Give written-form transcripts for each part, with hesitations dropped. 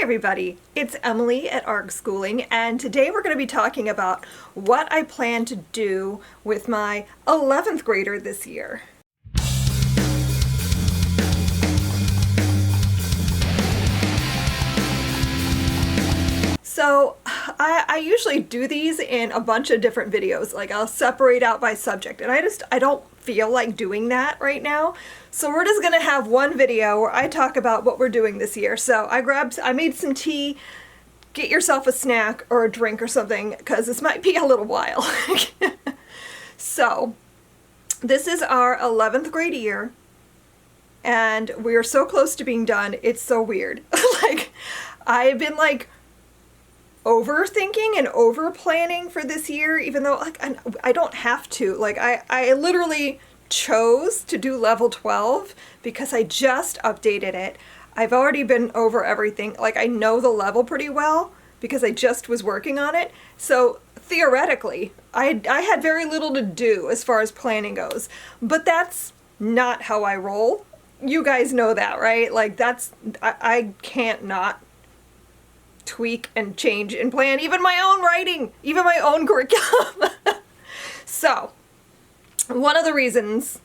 everybody, it's Emily at Homeschooling, and today we're going to be talking about what I plan to do with my 11th grader this year. So I usually do these in a bunch of different videos, like I'll separate out by subject, and I don't feel like doing that right now. So we're just gonna have one video where I talk about what we're doing this year. So I made some tea. Get yourself a snack or a drink or something, because this might be a little while. So this is our 11th grade year, and we are so close to being done. It's so weird. Like, I've been like overthinking and over planning for this year, even though like I don't have to. Like I literally chose to do level 12 because I just updated it. I've already been over everything. Like, I know the level pretty well because I just was working on it. So theoretically, I had very little to do as far as planning goes, but that's not how I roll. You guys know that, right? Like, I can't not tweak and change and plan even my own writing, even my own curriculum. So one of the reasons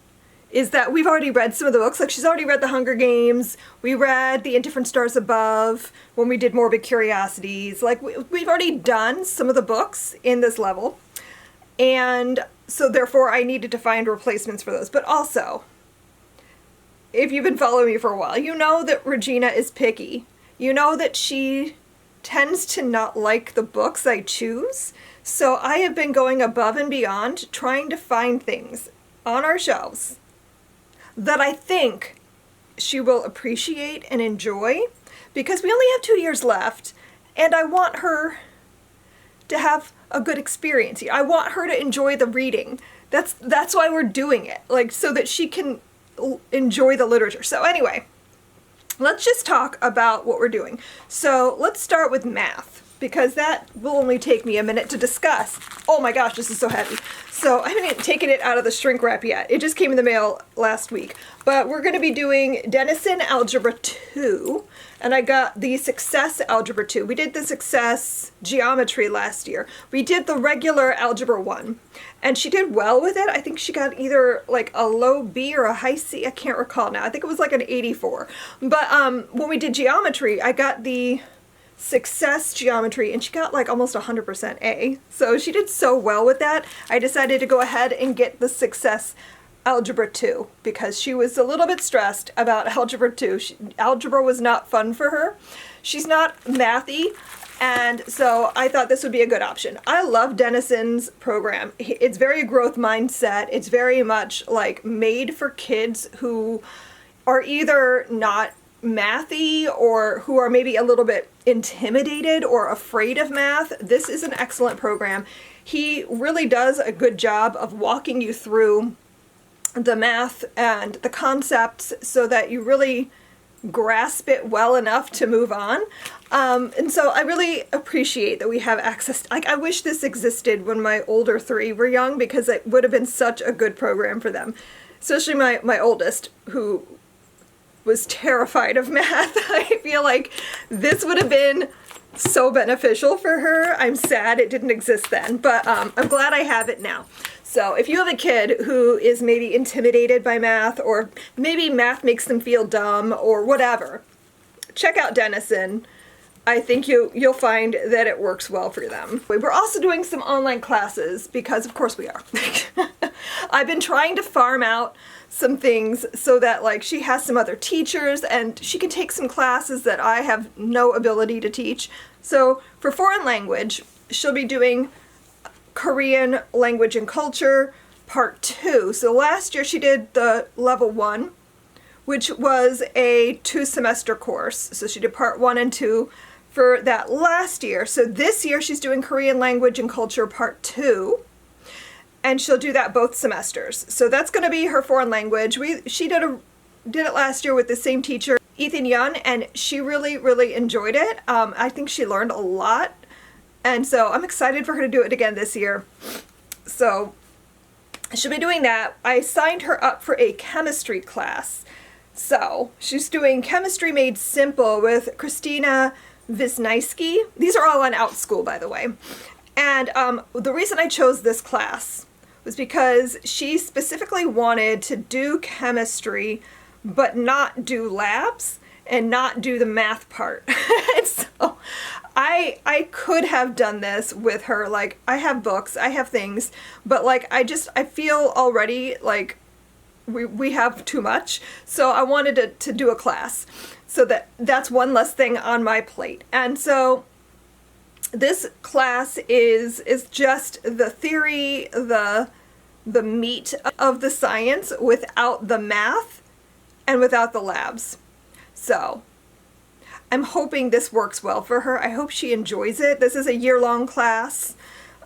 is that we've already read some of the books. Like, she's already read The Hunger Games. We read The Indifferent Stars Above when we did Morbid Curiosities. Like, we've already done some of the books in this level, and so therefore I needed to find replacements for those. But also, if you've been following me for a while, you know that Regina is picky. You know that she tends to not like the books I choose. So I have been going above and beyond trying to find things on our shelves that I think she will appreciate and enjoy, because we only have 2 years left, and I want her to have a good experience. I want her to enjoy the reading. That's why we're doing it, like, so that she can enjoy the literature. So anyway, let's just talk about what we're doing. So let's start with math, because that will only take me a minute to discuss. Oh my gosh, this is so heavy. So I haven't even taken it out of the shrink wrap yet. It just came in the mail last week. But we're going to be doing Denison Algebra 2, and I got the Success Algebra 2. We did the Success Geometry last year. We did the regular Algebra 1, and she did well with it. I think she got either like a low B or a high C. I can't recall now. I think it was like an 84. But when we did geometry, I got the Success Geometry, and she got like almost 100% A. So she did so well with that, I decided to go ahead and get the Success Algebra 2, because she was a little bit stressed about Algebra 2. Algebra was not fun for her. She's not mathy, and so I thought this would be a good option. I love Denison's program. It's very growth mindset. It's very much like made for kids who are either not mathy or who are maybe a little bit intimidated or afraid of math. This is an excellent program. He really does a good job of walking you through the math and the concepts so that you really grasp it well enough to move on. And so I really appreciate that we have access. Like, I wish this existed when my older three were young, because it would have been such a good program for them. Especially my oldest, who was terrified of math. I feel like this would have been so beneficial for her. I'm sad it didn't exist then, but I'm glad I have it now. So if you have a kid who is maybe intimidated by math, or maybe math makes them feel dumb or whatever, check out Denison. I think you'll find that it works well for them. We're also doing some online classes, because of course we are. I've been trying to farm out some things so that, like, she has some other teachers and she can take some classes that I have no ability to teach. So for foreign language, she'll be doing Korean language and culture part 2. So last year she did the level 1, which was a 2-semester course. So she did part 1 and 2 for that last year. So this year she's doing Korean language and culture part 2. And she'll do that both semesters. So that's going to be her foreign language. She did it last year with the same teacher, Ethan Yun, and she really, really enjoyed it. I think she learned a lot. And so I'm excited for her to do it again this year. So she'll be doing that. I signed her up for a chemistry class. So she's doing Chemistry Made Simple with Christina Wisniewski. These are all on OutSchool, by the way. And the reason I chose this class was because she specifically wanted to do chemistry, but not do labs and not do the math part. And so I could have done this with her. Like, I have books, I have things, but like, I feel already like we have too much. So I wanted to do a class. So that's one less thing on my plate. And so this class is just the theory, the meat of the science without the math and without the labs. So I'm hoping this works well for her. I hope she enjoys it. This is a year-long class.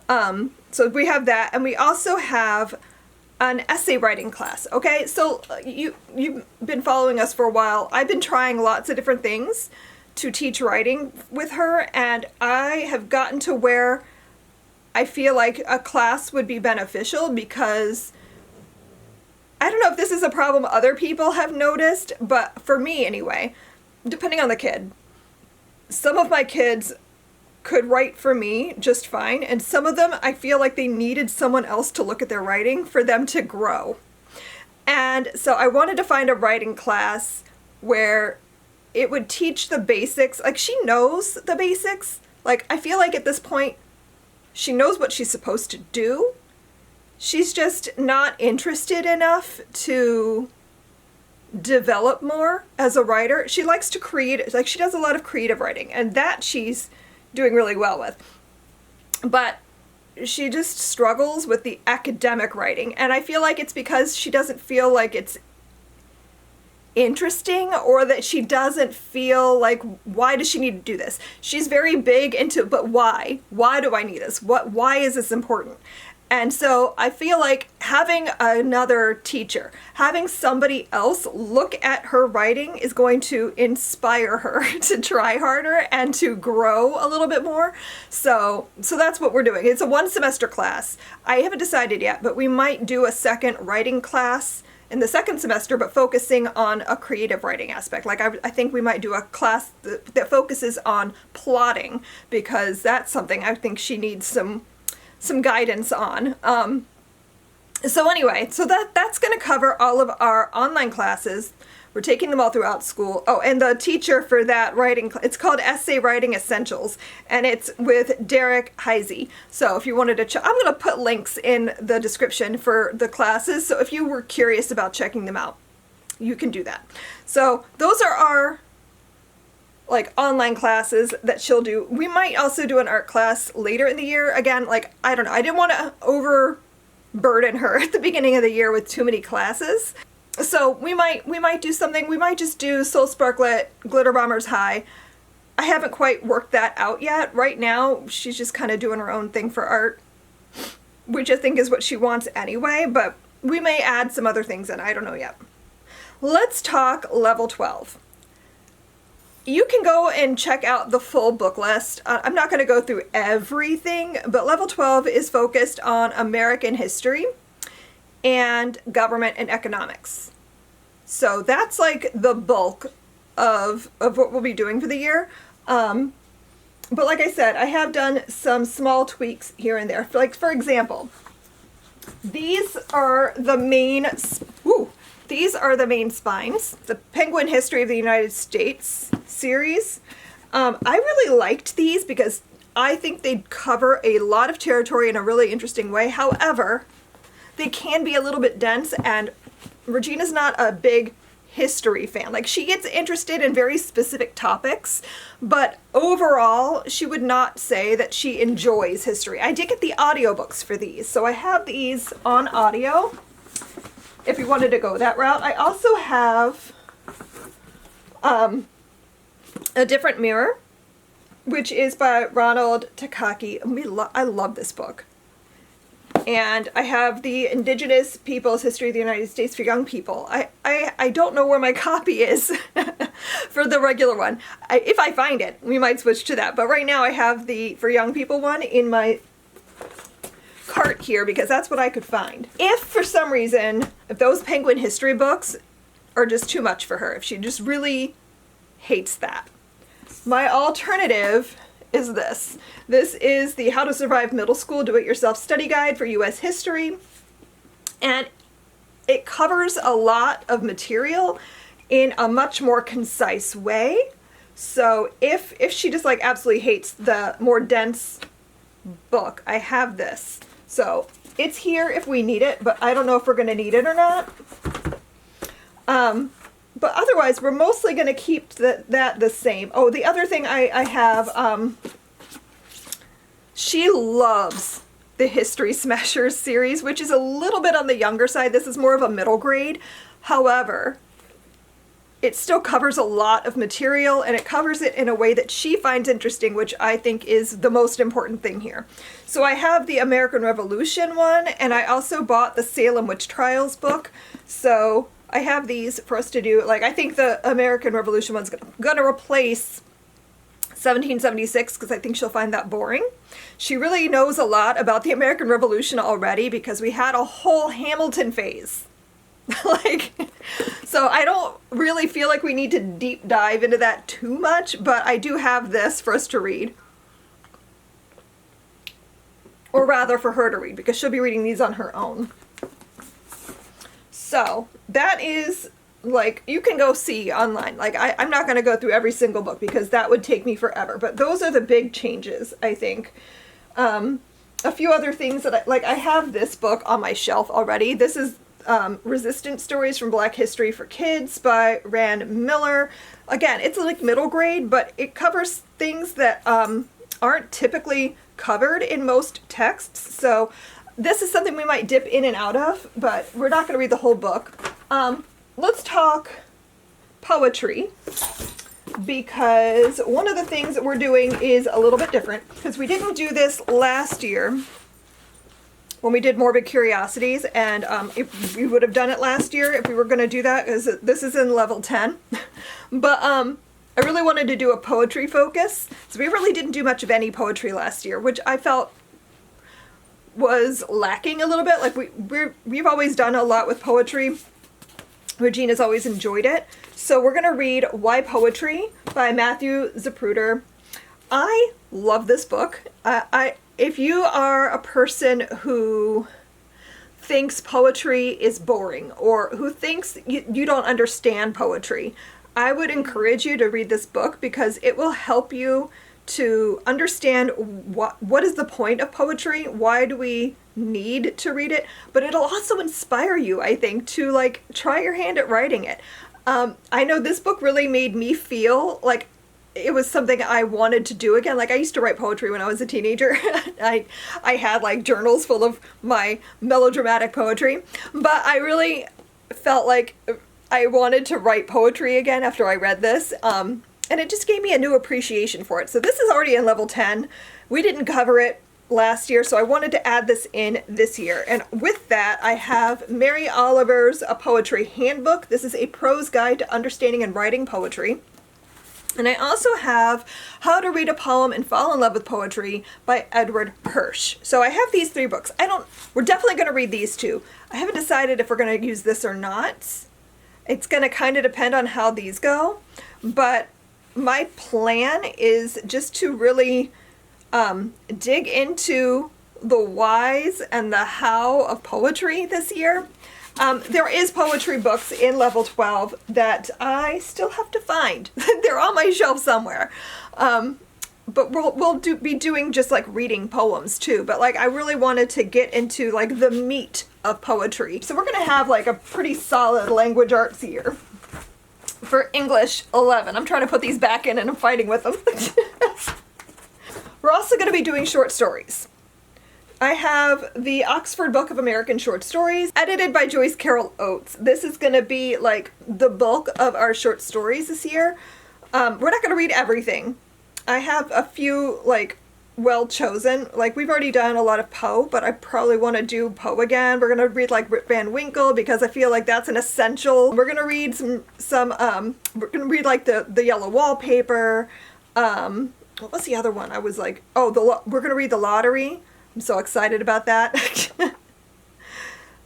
So we have that, and we also have an essay writing class. Okay, so you've been following us for a while. I've been trying lots of different things to teach writing with her, and I have gotten to where I feel like a class would be beneficial, because I don't know if this is a problem other people have noticed, but for me anyway, depending on the kid, some of my kids could write for me just fine, and some of them I feel like they needed someone else to look at their writing for them to grow. And so I wanted to find a writing class where it would teach the basics. Like, she knows the basics. Like, I feel like at this point she knows what she's supposed to do. She's just not interested enough to develop more as a writer. She likes to create, like, she does a lot of creative writing, and that she's doing really well with. But she just struggles with the academic writing, and I feel like it's because she doesn't feel like it's interesting, or that she doesn't feel like, why does she need to do this? She's very big into, but why? Why do I need this? Why is this important? And so I feel like having another teacher, having somebody else look at her writing is going to inspire her to try harder and to grow a little bit more. So that's what we're doing. It's a 1-semester class. I haven't decided yet, but we might do a second writing class in the second semester, but focusing on a creative writing aspect. Like, I think we might do a class that focuses on plotting, because that's something I think she needs some guidance on. So anyway, so that's going to cover all of our online classes. We're taking them all throughout school. Oh, and the teacher for that writing, it's called Essay Writing Essentials, and it's with Derek Heisey. So if you wanted to I'm going to put links in the description for the classes, so if you were curious about checking them out, you can do that. So those are our like online classes that she'll do. We might also do an art class later in the year. Again, like, I don't know. I didn't want to overburden her at the beginning of the year with too many classes. So we might do something. We might just do Soul Sparklet, Glitter Bombers High. I haven't quite worked that out yet. Right now, she's just kind of doing her own thing for art, which I think is what she wants anyway, but we may add some other things in. I don't know yet. Let's talk level 12. You can go and check out the full book list. I'm not going to go through everything, but level 12 is focused on American history and government and economics. So that's like the bulk of what we'll be doing for the year. But like I said, I have done some small tweaks here and there. Like, for example, these are the main spines. The Penguin History of the United States series. I really liked these because I think they cover a lot of territory in a really interesting way. However, they can be a little bit dense, and Regina's not a big history fan. Like, she gets interested in very specific topics, but overall, she would not say that she enjoys history. I did get the audiobooks for these, so I have these on audio if you wanted to go that route. I also have A Different Mirror, which is by Ronald Takaki. I love this book. And I have the Indigenous Peoples History of the United States for Young People. I don't know where my copy is for the regular one. If I find it, we might switch to that. But right now I have the For Young People one in my cart here because that's what I could find. If for some reason, if those Penguin history books are just too much for her, if she just really hates that, My alternative is this. This is the How to Survive Middle School Do-It-Yourself Study Guide for U.S. History. And it covers a lot of material in a much more concise way. So if she just like absolutely hates the more dense book, I have this. So it's here if we need it, but I don't know if we're going to need it or not. But otherwise, we're mostly going to keep that the same. Oh, the other thing I have, she loves the History Smashers series, which is a little bit on the younger side. This is more of a middle grade. However, it still covers a lot of material, and it covers it in a way that she finds interesting, which I think is the most important thing here. So I have the American Revolution one, and I also bought the Salem Witch Trials book. So I have these for us to do. Like, I think the American Revolution one's going to replace 1776 because I think she'll find that boring. She really knows a lot about the American Revolution already because we had a whole Hamilton phase. Like, so I don't really feel like we need to deep dive into that too much, but I do have this for us to read. Or rather for her to read, because she'll be reading these on her own. So that is, like, you can go see online. Like, I'm not going to go through every single book because that would take me forever. But those are the big changes, I think. A few other things that I have this book on my shelf already. This is Resistance Stories from Black History for Kids by Rand Miller. Again, it's like middle grade, but it covers things that aren't typically covered in most texts. So this is something we might dip in and out of, but we're not going to read the whole book. Let's talk poetry, because one of the things that we're doing is a little bit different, because we didn't do this last year when we did Morbid Curiosities, and if we would have done it last year if we were going to do that, because this is in level 10. But I really wanted to do a poetry focus, so we really didn't do much of any poetry last year, which I felt was lacking a little bit. Like we've always done a lot with poetry. Regina's always enjoyed it. So we're going to read Why Poetry by Matthew Zapruder. I love this book. If you are a person who thinks poetry is boring or who thinks you don't understand poetry, I would encourage you to read this book because it will help you to understand what is the point of poetry, why do we need to read it, but it'll also inspire you, I think, to like try your hand at writing it. I know this book really made me feel like it was something I wanted to do again. Like I used to write poetry when I was a teenager. I had like journals full of my melodramatic poetry, but I really felt like I wanted to write poetry again after I read this. And it just gave me a new appreciation for it. So this is already in level 10. We didn't cover it last year, so I wanted to add this in this year. And with that, I have Mary Oliver's A Poetry Handbook. This is a prose guide to understanding and writing poetry. And I also have How to Read a Poem and Fall in Love with Poetry by Edward Hirsch. So I have these 3 books. We're definitely going to read these 2. I haven't decided if we're going to use this or not. It's going to kind of depend on how these go. But my plan is just to really dig into the whys and the how of poetry this year. There is poetry books in level 12 that I still have to find. They're on my shelf somewhere. But we'll be doing just like reading poems too. But like I really wanted to get into like the meat of poetry. So we're going to have like a pretty solid language arts year. For English 11. I'm trying to put these back in and I'm fighting with them. We're also going to be doing short stories. I have the Oxford Book of American Short Stories, edited by Joyce Carol Oates. This is going to be like the bulk of our short stories this year. We're not going to read everything. I have a few like well chosen. Like we've already done a lot of Poe, but I probably want to do Poe again. We're going to read like Rip Van Winkle because I feel like that's an essential. We're going to read some we're going to read like the Yellow Wallpaper. What was the other one? I was like, oh, we're going to read The Lottery. I'm so excited about that.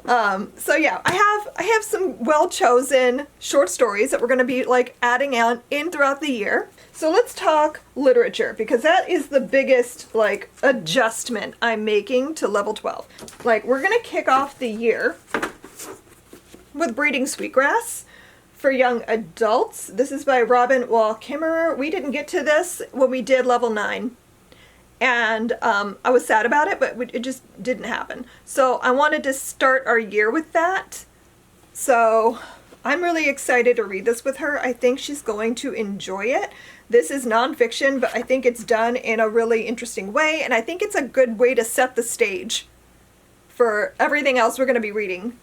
So yeah, I have some well-chosen short stories that we're going to be like adding on in throughout the year. So let's talk literature, because that is the biggest like adjustment I'm making to level 12. Like, we're going to kick off the year with Breeding Sweetgrass for young adults. This is by Robin Wall Kimmerer. We didn't get to this when we did level 9. And I was sad about it, but it just didn't happen. So I wanted to start our year with that. So I'm really excited to read this with her. I think she's going to enjoy it. This is nonfiction, but I think it's done in a really interesting way. And I think it's a good way to set the stage for everything else we're going to be reading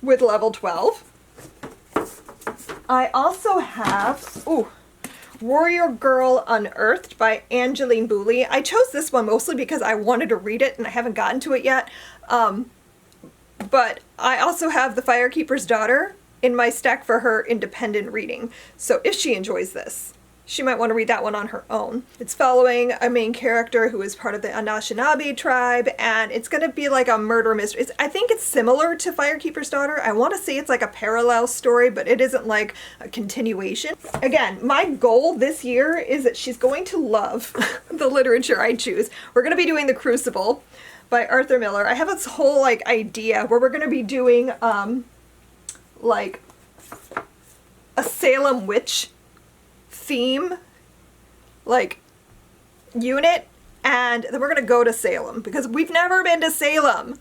with level 12. I also have... Warrior Girl Unearthed by Angeline Booley. I chose this one mostly because I wanted to read it and I haven't gotten to it yet. But I also have The Firekeeper's Daughter in my stack for her independent reading. So if she enjoys this, she might want to read that one on her own. It's following a main character who is part of the Anishinaabe tribe, and it's going to be like a murder mystery. I think it's similar to Firekeeper's Daughter. I want to say it's like a parallel story, but it isn't like a continuation. Again, my goal this year is that she's going to love the literature I choose. We're going to be doing The Crucible by Arthur Miller. I have this whole like idea where we're going to be doing like a Salem witch theme like unit, and then we're gonna go to Salem because we've never been to Salem.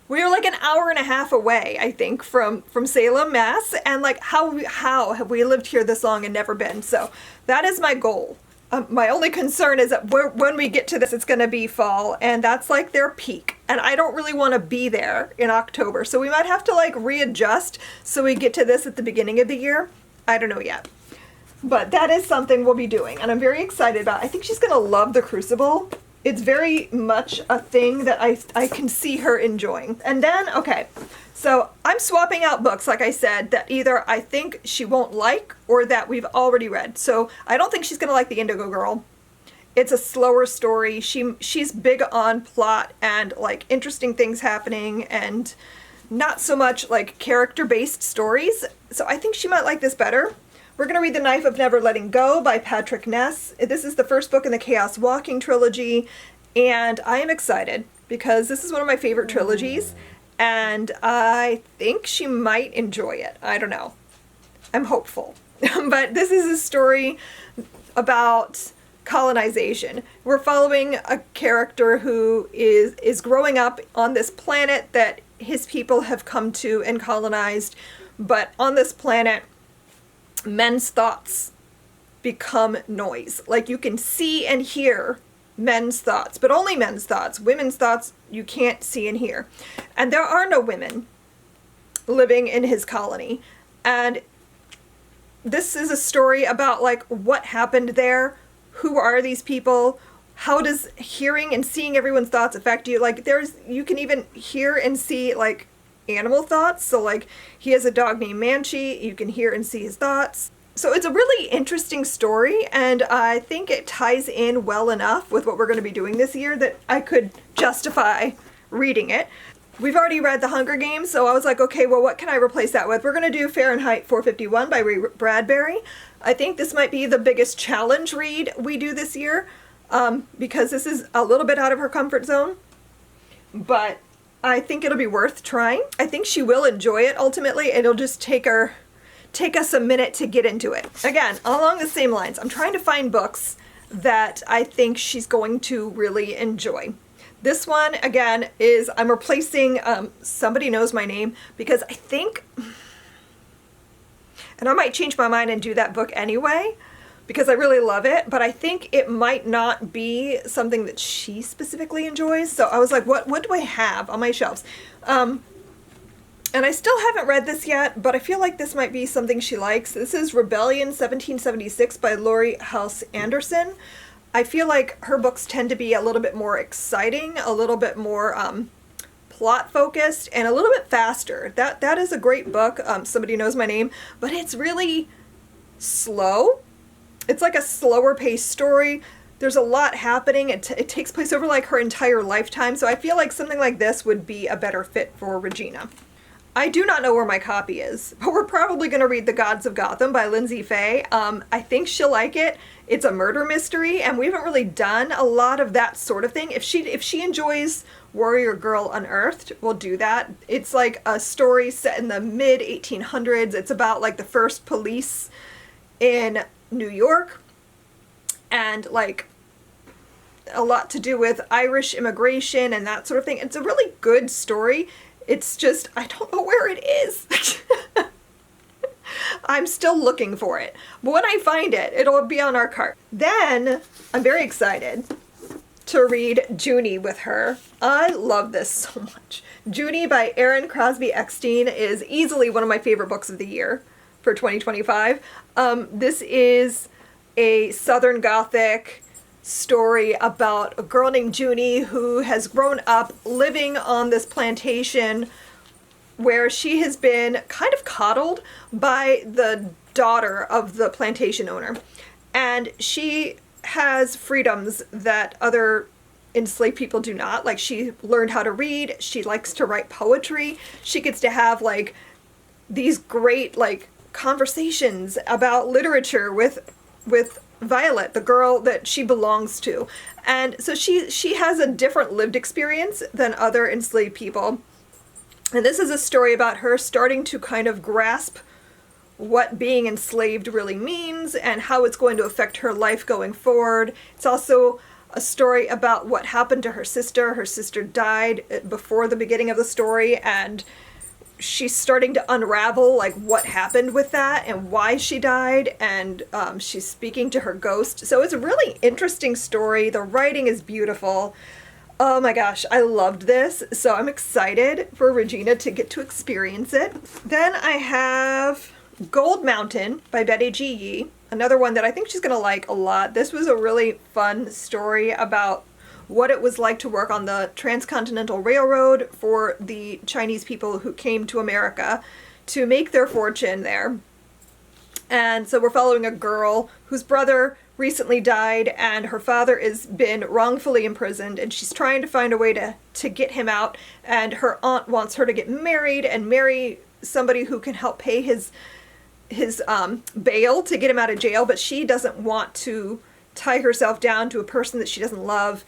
We are like an hour and a half away, I think, from Salem, Mass, and like how have we lived here this long and never been? So that is my goal. My only concern is that when we get to this, it's gonna be fall, and that's like their peak, and I don't really want to be there in October, so we might have to like readjust so we get to this at the beginning of the year. I don't know yet. But that is something we'll be doing, and I'm very excited about. I think she's going to love The Crucible. It's very much a thing that I can see her enjoying. And then, okay, so I'm swapping out books, like I said, that either I think she won't like or that we've already read. So I don't think she's going to like The Indigo Girl. It's a slower story. She's big on plot and like interesting things happening and not so much like character-based stories. So I think she might like this better. We're going to read The Knife of Never Letting Go by Patrick Ness. This is the first book in the Chaos Walking trilogy, and I am excited because this is one of my favorite trilogies, and I think she might enjoy it. I don't know. I'm hopeful. But this is a story about colonization. We're following a character who is growing up on this planet that his people have come to and colonized, but on this planet, men's thoughts become noise. Like, you can see and hear men's thoughts, but only men's thoughts. Women's thoughts you can't see and hear. And there are no women living in his colony. And this is a story about like what happened there. Who are these people? How does hearing and seeing everyone's thoughts affect you? Like, you can even hear and see like animal thoughts. So like, he has a dog named Manchi. You can hear and see his thoughts. So it's a really interesting story, and I think it ties in well enough with what we're going to be doing this year that I could justify reading it. We've already read The Hunger Games, so I was like, okay, well, what can I replace that with? We're going to do Fahrenheit 451 by Ray Bradbury. I think this might be the biggest challenge read we do this year, because this is a little bit out of her comfort zone, but I think it'll be worth trying. I think she will enjoy it ultimately. It'll just take us a minute to get into it. Again, along the same lines, I'm trying to find books that I think she's going to really enjoy. This one, again, is I'm replacing Somebody Knows My Name, because I think, and I might change my mind and do that book anyway, because I really love it, but I think it might not be something that she specifically enjoys. So I was like, what do I have on my shelves? And I still haven't read this yet, but I feel like this might be something she likes. This is Rebellion 1776 by Laurie House Anderson. I feel like her books tend to be a little bit more exciting, a little bit more plot focused, and a little bit faster. That is a great book, Somebody Knows My Name, but it's really slow. It's like a slower paced story. There's a lot happening. It takes place over like her entire lifetime, so I feel like something like this would be a better fit for Regina. I do not know where my copy is, but we're probably going to read The Gods of Gotham by Lindsay Fay. I think she'll like it. It's a murder mystery, and we haven't really done a lot of that sort of thing. If she enjoys Warrior Girl Unearthed, we'll do that. It's like a story set in the mid 1800s. It's about like the first police in New York, and like a lot to do with Irish immigration and that sort of thing. It's a really good story. It's just, I don't know where it is. I'm still looking for it. But when I find it, it'll be on our cart. Then, I'm very excited to read Junie with her. I love this so much. Junie by Erin Crosby Eckstein is easily one of my favorite books of the year for 2025. This is a Southern Gothic story about a girl named Junie who has grown up living on this plantation where she has been kind of coddled by the daughter of the plantation owner. And she has freedoms that other enslaved people do not. Like, she learned how to read, she likes to write poetry, she gets to have like these great like conversations about literature with Violet, the girl that she belongs to. And so she has a different lived experience than other enslaved people. And this is a story about her starting to kind of grasp what being enslaved really means and how it's going to affect her life going forward. It's also a story about what happened to her sister. Her sister died before the beginning of the story, and she's starting to unravel like what happened with that and why she died, and she's speaking to her ghost. So it's a really interesting story. The writing is beautiful. Oh my gosh, I loved this. So I'm excited for Regina to get to experience it. Then I have Gold Mountain by Betty G. Yee, another one that I think she's gonna like a lot. This was a really fun story about what it was like to work on the Transcontinental Railroad for the Chinese people who came to America to make their fortune there. And so we're following a girl whose brother recently died, and her father has been wrongfully imprisoned, and she's trying to find a way to get him out. And her aunt wants her to get married and marry somebody who can help pay his bail to get him out of jail, but she doesn't want to tie herself down to a person that she doesn't love.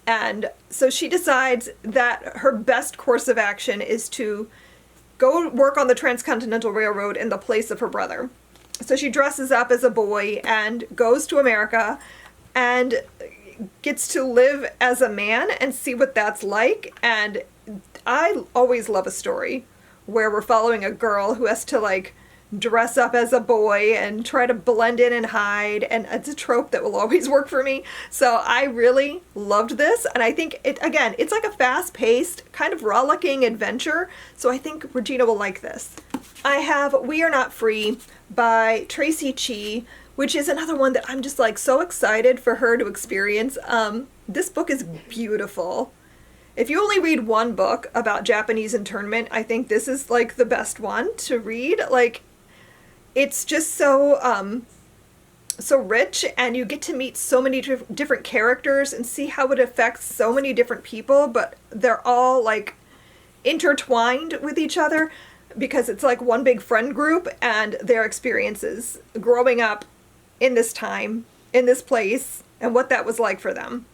And so she decides that her best course of action is to go work on the Transcontinental Railroad in the place of her brother. So she dresses up as a boy and goes to America and gets to live as a man and see what that's like. And I always love a story where we're following a girl who has to like dress up as a boy and try to blend in and hide, and it's a trope that will always work for me. So I really loved this, and I think it's like a fast-paced kind of rollicking adventure, so I think Regina will like this. I have We Are Not Free by Tracy Chee, which is another one that I'm just like so excited for her to experience. This book is beautiful. If you only read one book about Japanese internment, I think this is like the best one to read. Like, it's just so rich, and you get to meet so many different characters and see how it affects so many different people, but they're all like intertwined with each other because it's like one big friend group and their experiences growing up in this time, in this place, and what that was like for them.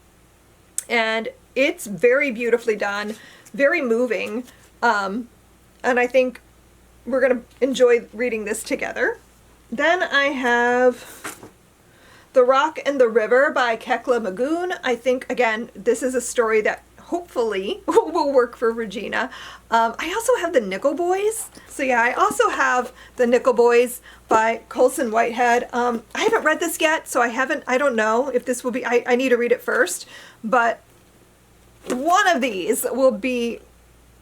And it's very beautifully done, very moving, and I think we're going to enjoy reading this together. Then I have The Rock and the River by Kekla Magoon. I think, again, this is a story that hopefully will work for Regina. I also have The Nickel Boys. So yeah, I also have The Nickel Boys by Colson Whitehead. I haven't read this yet, so I don't know if this will be, I need to read it first, but one of these will be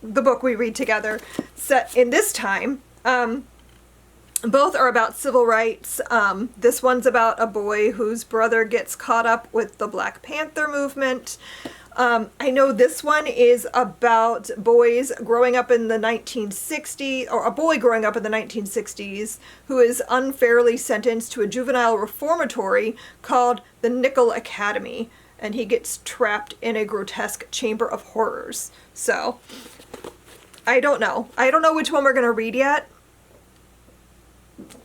the book we read together, set in this time. Both are about civil rights. This one's about a boy whose brother gets caught up with the Black Panther movement. I know this one is about boys growing up in the 1960s, or a boy growing up in the 1960s who is unfairly sentenced to a juvenile reformatory called the Nickel Academy, and he gets trapped in a grotesque chamber of horrors. So I don't know. I don't know which one we're going to read yet.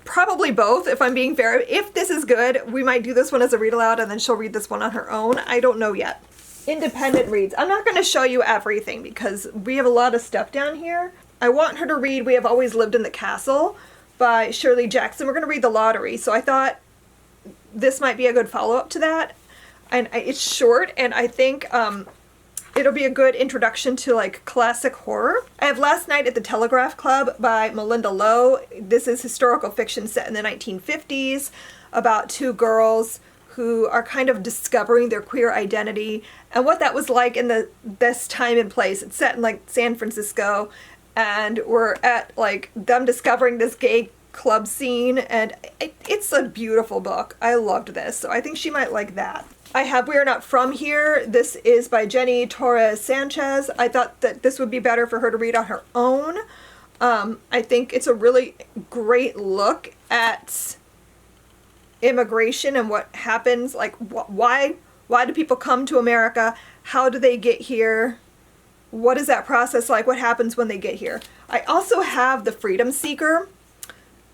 Probably both, if I'm being fair. If this is good, we might do this one as a read aloud and then she'll read this one on her own. I don't know yet. Independent reads. I'm not going to show you everything because we have a lot of stuff down here. I want her to read We Have Always Lived in the Castle by Shirley Jackson. We're going to read The Lottery, so I thought this might be a good follow-up to that. And it's short, and I think it'll be a good introduction to like classic horror. I have Last Night at the Telegraph Club by Melinda Lowe. This is historical fiction set in the 1950s about two girls who are kind of discovering their queer identity and what that was like in this time and place. It's set in like San Francisco, and we're at like them discovering this gay club scene, and it's a beautiful book. I loved this, so I think she might like that. I have We Are Not From Here. This is by Jenny Torres Sanchez. I thought that this would be better for her to read on her own. I think it's a really great look at immigration and what happens, like why do people come to America? How do they get here? What is that process like? What happens when they get here? I also have The Freedom Seeker.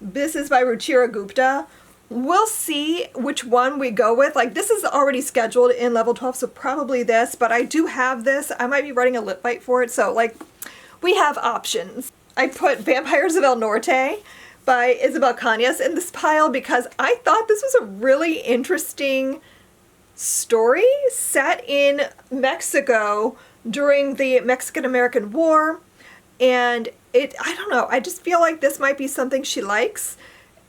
This is by Ruchira Gupta. We'll see which one we go with. Like, this is already scheduled in level 12, so probably this, but I do have this. I might be writing a lit bite for it, so like, we have options. I put Vampires of El Norte by Isabel Cañas in this pile because I thought this was a really interesting story set in Mexico during the Mexican-American War, and I don't know, I just feel like this might be something she likes.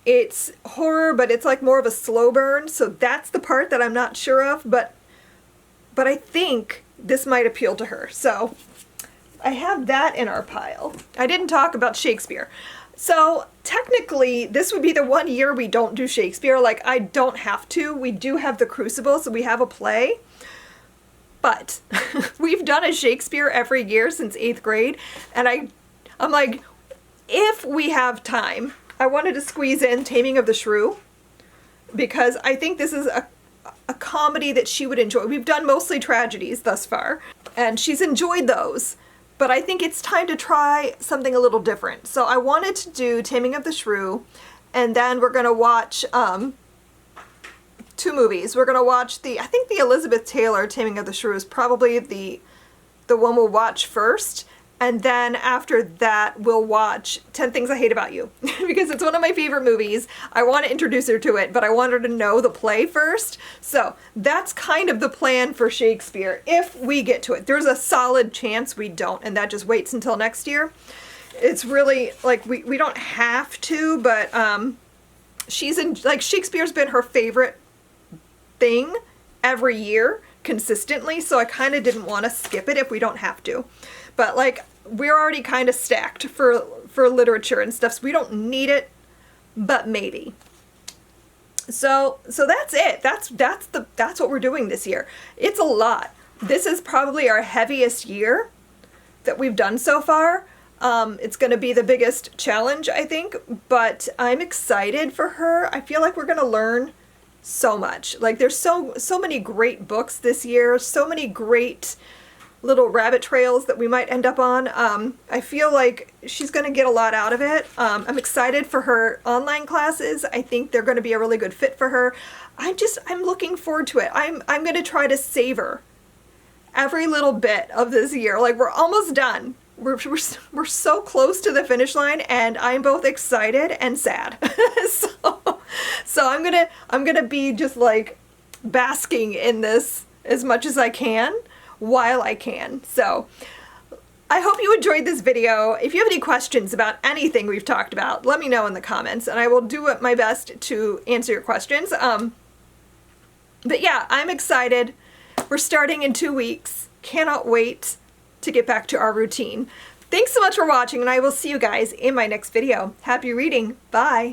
It's horror, but it's like more of a slow burn, so that's the part that I'm not sure of, but I think this might appeal to her. So I have that in our pile. I didn't talk about Shakespeare. So technically, this would be the 1 year we don't do Shakespeare. Like, I don't have to. We do have The Crucible, so we have a play. But we've done a Shakespeare every year since 8th grade, and I'm like, if we have time, I wanted to squeeze in Taming of the Shrew because I think this is a comedy that she would enjoy. We've done mostly tragedies thus far, and she's enjoyed those, but I think it's time to try something a little different. So I wanted to do Taming of the Shrew, and then we're going to watch two movies. We're going to watch I think the Elizabeth Taylor Taming of the Shrew is probably the one we'll watch first. And then after that, we'll watch 10 Things I Hate About You because it's one of my favorite movies. I want to introduce her to it, but I want her to know the play first. So that's kind of the plan for Shakespeare if we get to it. There's a solid chance we don't, and that just waits until next year. It's really like we don't have to, but Shakespeare's been her favorite thing every year consistently, so I kind of didn't want to skip it if we don't have to. But like, we're already kind of stacked for literature and stuff, so we don't need it, but maybe. So that's it. That's what we're doing this year. It's a lot. This is probably our heaviest year that we've done so far. It's going to be the biggest challenge, I think, but I'm excited for her. I feel like we're going to learn so much. Like, there's so many great books this year, so many great little rabbit trails that we might end up on. I feel like she's going to get a lot out of it. I'm excited for her online classes. I think they're going to be a really good fit for her. I'm looking forward to it. I'm going to try to savor every little bit of this year. Like, we're almost done. We're so close to the finish line, and I'm both excited and sad. So I'm gonna be just like basking in this as much as I can while I can. So I hope you enjoyed this video. If you have any questions about anything we've talked about, let me know in the comments, and I will do my best to answer your questions. But yeah, I'm excited. We're starting in 2 weeks. Cannot wait to get back to our routine. Thanks so much for watching, and I will see you guys in my next video. Happy reading. Bye.